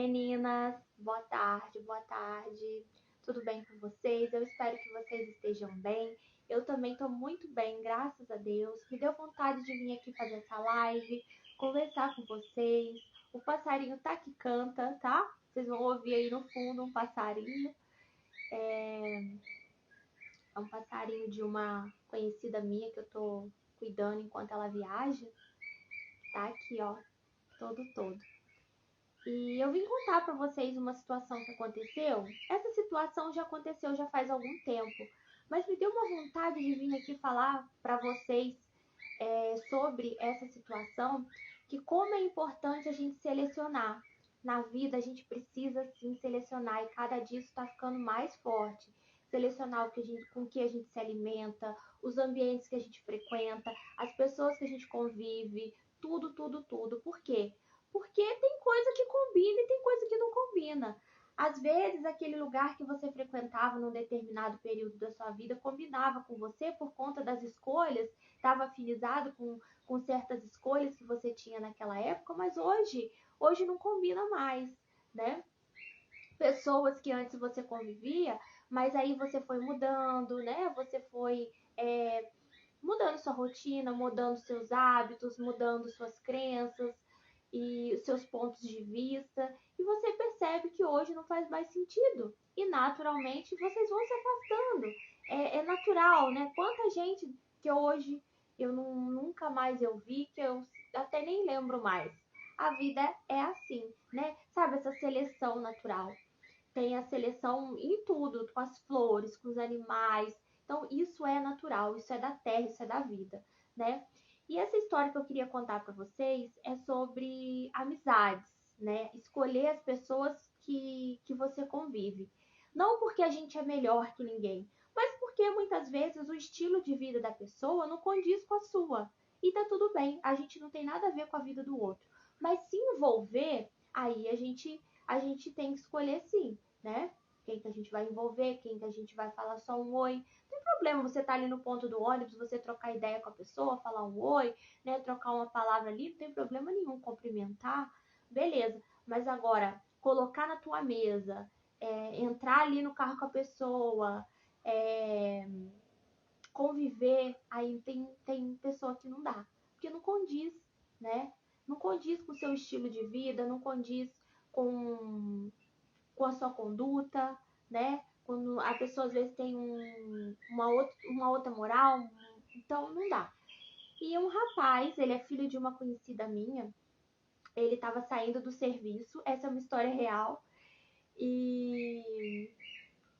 meninas, boa tarde, boa tarde. Tudo bem com vocês? Eu espero que vocês estejam bem. Eu também estou muito bem, graças a Deus. Me deu vontade de vir aqui fazer essa live, conversar com vocês. O passarinho tá que canta, tá? Vocês vão ouvir aí no fundo um passarinho. É um passarinho de uma conhecida minha que eu tô cuidando enquanto ela viaja. Tá aqui, ó, todo. E eu vim contar para vocês uma situação que aconteceu. Essa situação já aconteceu já faz algum tempo, mas me deu uma vontade de vir aqui falar para vocês sobre essa situação, que como é importante a gente selecionar. Na vida a gente precisa sim selecionar e cada dia isso está ficando mais forte. Selecionar o que com que a gente se alimenta, os ambientes que a gente frequenta, as pessoas que a gente convive, tudo. Por quê? Porque tem coisa que combina e tem coisa que não combina. Às vezes, aquele lugar que você frequentava num determinado período da sua vida combinava com você por conta das escolhas, estava afinizado com certas escolhas que você tinha naquela época, mas hoje não combina mais, né? Pessoas que antes você convivia, mas aí você foi mudando, né? Você foi mudando sua rotina, mudando seus hábitos, mudando suas crenças e seus pontos de vista, e você percebe que hoje não faz mais sentido. E naturalmente vocês vão se afastando. É natural, né? Quanta gente que hoje nunca mais eu vi, que eu até nem lembro mais. A vida é assim, né? Sabe, essa seleção natural. Tem a seleção em tudo, com as flores, com os animais. Então, isso é natural, isso é da terra, isso é da vida, né? E essa história que eu queria contar para vocês é sobre amizades, né? Escolher as pessoas que você convive. Não porque a gente é melhor que ninguém, mas porque muitas vezes o estilo de vida da pessoa não condiz com a sua. E tá tudo bem, a gente não tem nada a ver com a vida do outro. Mas se envolver, aí a gente tem que escolher sim, né? Quem que a gente vai envolver, quem que a gente vai falar só um oi. Não tem problema você tá ali no ponto do ônibus, você trocar ideia com a pessoa, falar um oi, né? Trocar uma palavra ali, não tem problema nenhum, cumprimentar, beleza. Mas agora, colocar na tua mesa, entrar ali no carro com a pessoa, conviver, aí tem pessoa que não dá, porque não condiz, né? Não condiz com o seu estilo de vida, não condiz com a sua conduta, né? Quando a pessoa às vezes tem uma outra moral, então não dá. E um rapaz, ele é filho de uma conhecida minha, ele estava saindo do serviço, essa é uma história real, e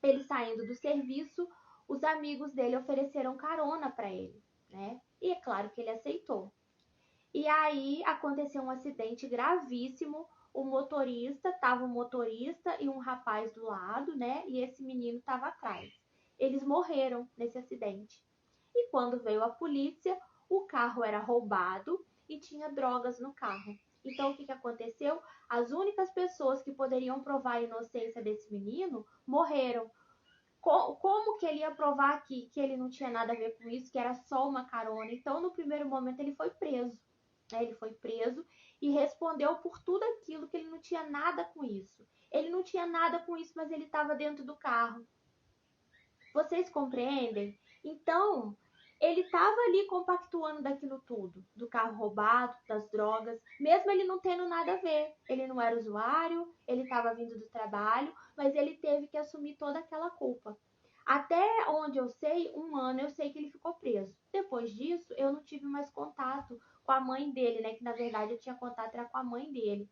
ele saindo do serviço, os amigos dele ofereceram carona para ele, né? E é claro que ele aceitou. E aí aconteceu um acidente gravíssimo. Tava o motorista e um rapaz do lado, né? E esse menino estava atrás. Eles morreram nesse acidente. E quando veio a polícia, o carro era roubado e tinha drogas no carro. Então o que aconteceu? As únicas pessoas que poderiam provar a inocência desse menino morreram. Como que ele ia provar aqui que ele não tinha nada a ver com isso, que era só uma carona? Então, no primeiro momento, ele foi preso. Né? Ele foi preso e respondeu por tudo aquilo, que ele não tinha nada com isso. Ele não tinha nada com isso, mas ele estava dentro do carro. Vocês compreendem? Então, ele estava ali compactuando daquilo tudo, do carro roubado, das drogas, mesmo ele não tendo nada a ver. Ele não era usuário, ele estava vindo do trabalho, mas ele teve que assumir toda aquela culpa. Até onde eu sei, 1 ano eu sei que ele ficou preso. Depois disso, eu não tive mais contato com a mãe dele, né? Que na verdade eu tinha contato era com a mãe dele.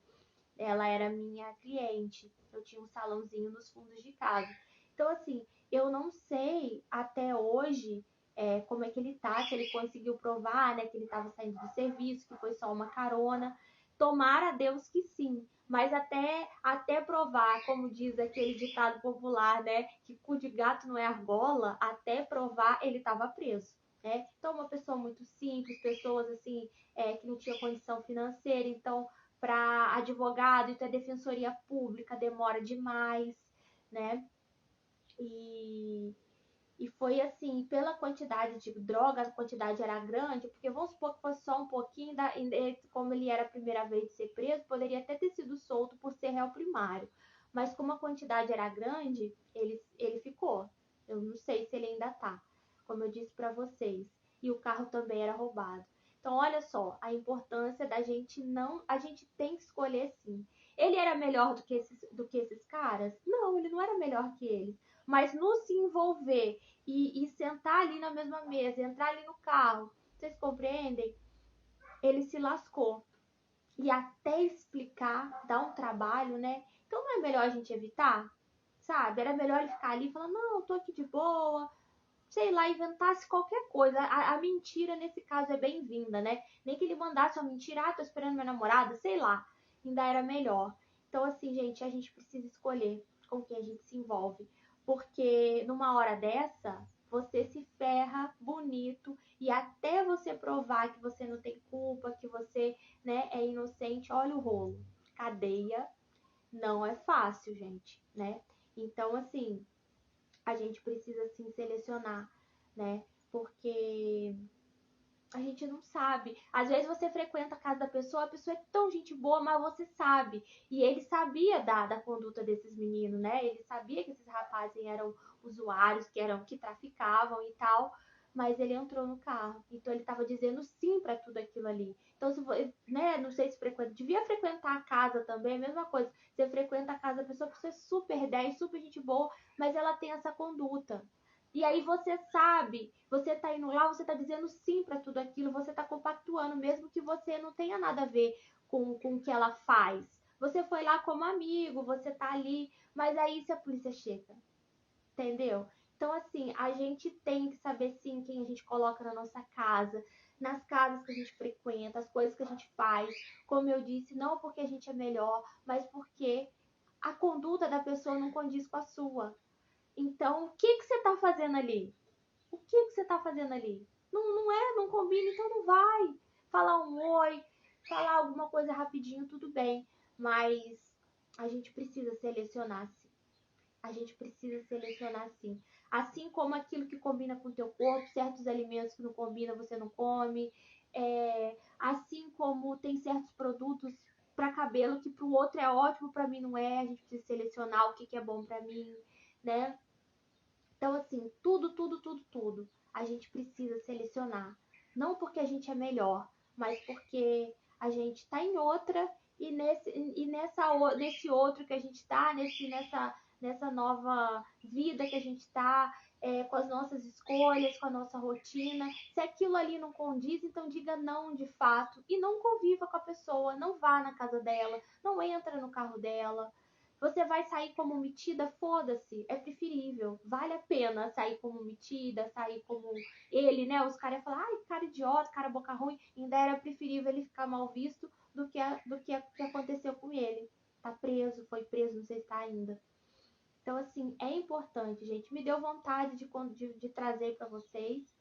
Ela era minha cliente. Eu tinha um salãozinho nos fundos de casa. Então, assim, eu não sei até hoje como é que ele tá, se ele conseguiu provar, né, que ele estava saindo do serviço, que foi só uma carona. Tomara a Deus que sim. Mas até provar, como diz aquele ditado popular, né, que cu de gato não é argola, até provar ele estava preso. Né? Então, uma pessoa muito simples, pessoas assim, que não tinha condição financeira, então para advogado e para defensoria pública demora demais, né? E E foi assim, pela quantidade de droga, a quantidade era grande, porque vamos supor que fosse só um pouquinho, como ele era a primeira vez de ser preso, poderia até ter sido solto por ser réu primário. Mas como a quantidade era grande, ele ficou. Eu não sei se ele ainda tá, como eu disse para vocês. E o carro também era roubado. Então, olha só, a importância da gente não... A gente tem que escolher sim. Ele era melhor do que esses caras? Não, ele não era melhor que eles. Mas no se envolver e sentar ali na mesma mesa, entrar ali no carro, vocês compreendem? Ele se lascou. E até explicar, dá um trabalho, né? Então não é melhor a gente evitar? Sabe? Era melhor ele ficar ali e falar, não, eu tô aqui de boa, sei lá, inventasse qualquer coisa. A mentira, nesse caso, é bem-vinda, né? Nem que ele mandasse uma mentira, tô esperando minha namorada, sei lá. Ainda era melhor. Então, assim, gente, a gente precisa escolher com quem a gente se envolve. Porque numa hora dessa, você se ferra bonito e até você provar que você não tem culpa, que você, né, é inocente, olha o rolo. Cadeia não é fácil, gente, né? Então, assim, a gente precisa sim selecionar, né? Porque a gente não sabe. Às vezes você frequenta a casa da pessoa, a pessoa é tão gente boa, mas você sabe. E ele sabia da conduta desses meninos, né? Ele sabia que esses rapazes eram usuários, que traficavam e tal. Mas ele entrou no carro. Então ele estava dizendo sim para tudo aquilo ali. Então, se, né, não sei se frequenta, devia frequentar a casa também, a mesma coisa. Você frequenta a casa da pessoa, a pessoa é super 10, super gente boa, mas ela tem essa conduta. E aí você sabe, você tá indo lá, você tá dizendo sim para tudo aquilo, você tá compactuando, mesmo que você não tenha nada a ver com o que ela faz. Você foi lá como amigo, você tá ali, mas aí se a polícia chega, entendeu? Então, assim, a gente tem que saber sim quem a gente coloca na nossa casa, nas casas que a gente frequenta, as coisas que a gente faz. Como eu disse, não porque a gente é melhor, mas porque a conduta da pessoa não condiz com a sua. Então, o que você tá fazendo ali? O que você tá fazendo ali? Não combina, então não vai. Falar um oi, falar alguma coisa rapidinho, tudo bem. Mas a gente precisa selecionar sim. A gente precisa selecionar sim. Assim como aquilo que combina com o teu corpo, certos alimentos que não combinam, você não come. Assim como tem certos produtos para cabelo que para o outro é ótimo, para mim não é. A gente precisa selecionar o que é bom para mim, né? Então, assim, tudo, a gente precisa selecionar. Não porque a gente é melhor, mas porque a gente está em outra nesse outro que a gente está, nessa nova vida que a gente está, com as nossas escolhas, com a nossa rotina. Se aquilo ali não condiz, então diga não de fato e não conviva com a pessoa, não vá na casa dela, não entra no carro dela. Você vai sair como metida? Foda-se, é preferível. Vale a pena sair como metida, sair como ele, né? Os caras iam falar, ai, cara idiota, cara boca ruim. Ainda era preferível ele ficar mal visto do que aconteceu com ele. Tá preso, foi preso, não sei se tá ainda. Então, assim, é importante, gente. Me deu vontade de trazer para vocês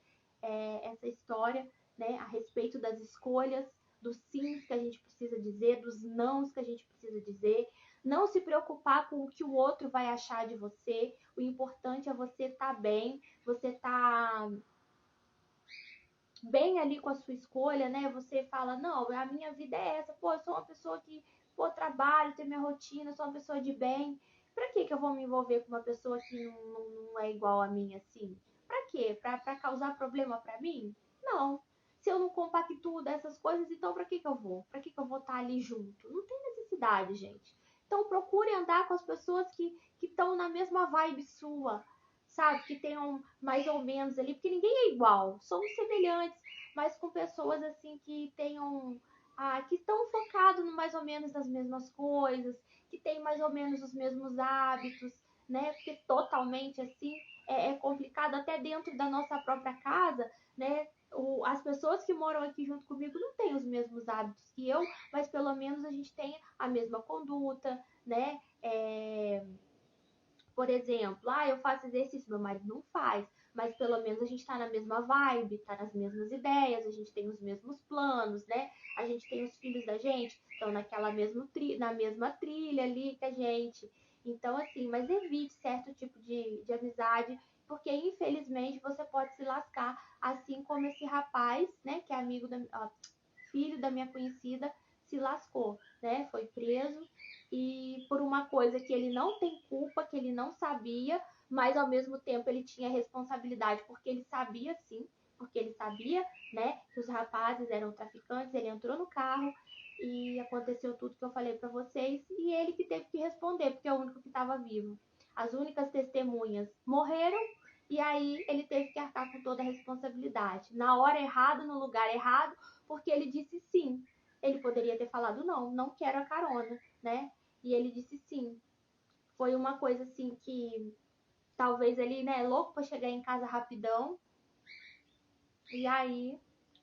essa história, né, a respeito das escolhas, dos sims que a gente precisa dizer, dos nãos que a gente precisa dizer. Não se preocupar com o que o outro vai achar de você. O importante é você estar bem, você estar bem ali com a sua escolha, né? Você fala, não, a minha vida é essa, pô, eu sou uma pessoa que, pô, trabalho, tenho minha rotina, sou uma pessoa de bem. Pra que eu vou me envolver com uma pessoa que não é igual a mim, assim? Pra quê? Pra causar problema pra mim? Não. Se eu não compactuo dessas coisas, então pra que eu vou? Pra que eu vou estar ali junto? Não tem necessidade, gente. Então procure andar com as pessoas que estão na mesma vibe sua, sabe? Que tenham mais ou menos ali, porque ninguém é igual, somos semelhantes, mas com pessoas assim que tenham, que estão focados mais ou menos nas mesmas coisas, que têm mais ou menos os mesmos hábitos, né? Porque totalmente assim é complicado até dentro da nossa própria casa, né? As pessoas que moram aqui junto comigo não têm os mesmos hábitos que eu, mas pelo menos a gente tem a mesma conduta, né? Por exemplo, eu faço exercício, meu marido não faz, mas pelo menos a gente tá na mesma vibe, tá nas mesmas ideias, a gente tem os mesmos planos, né? A gente tem os filhos da gente, estão na mesma trilha ali que a gente. Então, assim, mas evite certo tipo de amizade, porque infelizmente você pode se lascar, assim como esse rapaz, né, que é filho da minha conhecida, se lascou, né? Foi preso e por uma coisa que ele não tem culpa, que ele não sabia, mas ao mesmo tempo ele tinha responsabilidade, porque ele sabia sim, porque ele sabia, né, que os rapazes eram traficantes, ele entrou no carro e aconteceu tudo que eu falei para vocês e ele que teve que responder, porque é o único que estava vivo. As únicas testemunhas morreram e aí ele teve que arcar com toda a responsabilidade. Na hora errada, no lugar errado, porque ele disse sim. Ele poderia ter falado não, não quero a carona, né? E ele disse sim. Foi uma coisa assim que talvez ele, né, louco para chegar em casa rapidão. E aí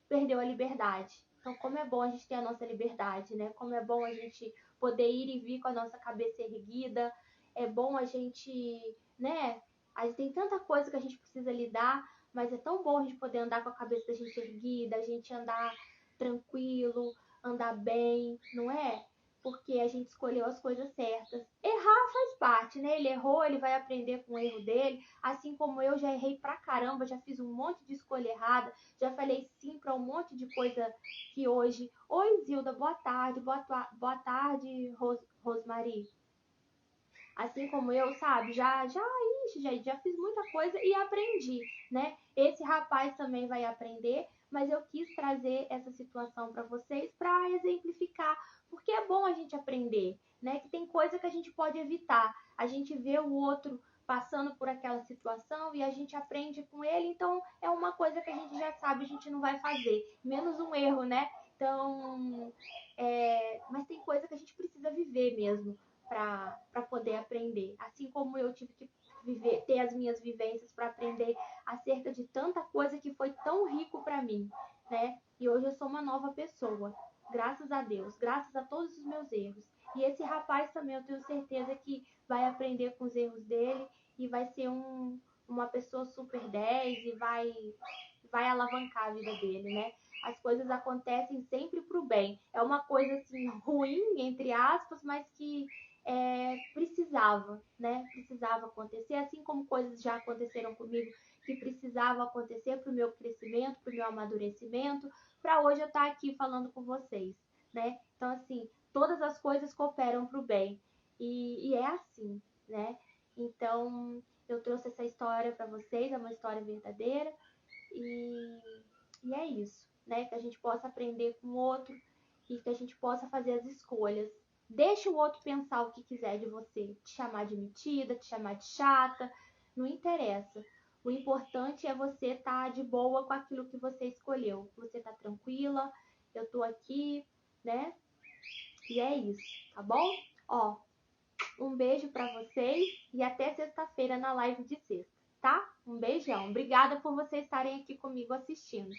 perdeu a liberdade. Então, como é bom a gente ter a nossa liberdade, né? Como é bom a gente poder ir e vir com a nossa cabeça erguida. É bom a gente, né? A gente tem tanta coisa que a gente precisa lidar, mas é tão bom a gente poder andar com a cabeça da gente erguida, a gente andar tranquilo, andar bem, não é? Porque a gente escolheu as coisas certas. Errar faz parte, né? Ele errou, ele vai aprender com o erro dele. Assim como eu já errei pra caramba, já fiz um monte de escolha errada, já falei sim pra um monte de coisa que hoje. Oi, Zilda, boa tarde, boa tarde, Rosmari. Assim como eu, sabe, já fiz muita coisa e aprendi, né? Esse rapaz também vai aprender, mas eu quis trazer essa situação para vocês para exemplificar, porque é bom a gente aprender, né? Que tem coisa que a gente pode evitar. A gente vê o outro passando por aquela situação e a gente aprende com ele, então é uma coisa que a gente já sabe, a gente não vai fazer, menos um erro, né? Então, mas tem coisa que a gente precisa viver mesmo para poder aprender. Assim como eu tive que ter as minhas vivências para aprender acerca de tanta coisa que foi tão rico para mim, né? E hoje eu sou uma nova pessoa, graças a Deus, graças a todos os meus erros. E esse rapaz também eu tenho certeza que vai aprender com os erros dele e vai ser uma pessoa super 10 e vai alavancar a vida dele, né? As coisas acontecem sempre pro bem. É uma coisa assim ruim, entre aspas, mas que precisava, né? Precisava acontecer, assim como coisas já aconteceram comigo que precisavam acontecer para o meu crescimento, para o meu amadurecimento, para hoje eu estar aqui falando com vocês, né? Então, assim, todas as coisas cooperam para o bem e é assim, né? Então, eu trouxe essa história para vocês, é uma história verdadeira e é isso, né? Que a gente possa aprender com o outro e que a gente possa fazer as escolhas. Deixa o outro pensar o que quiser de você, te chamar de metida, te chamar de chata, não interessa. O importante é você estar de boa com aquilo que você escolheu. Você tá tranquila, eu tô aqui, né? E é isso, tá bom? Ó, um beijo pra vocês e até sexta-feira na live de sexta, tá? Um beijão. Obrigada por vocês estarem aqui comigo assistindo.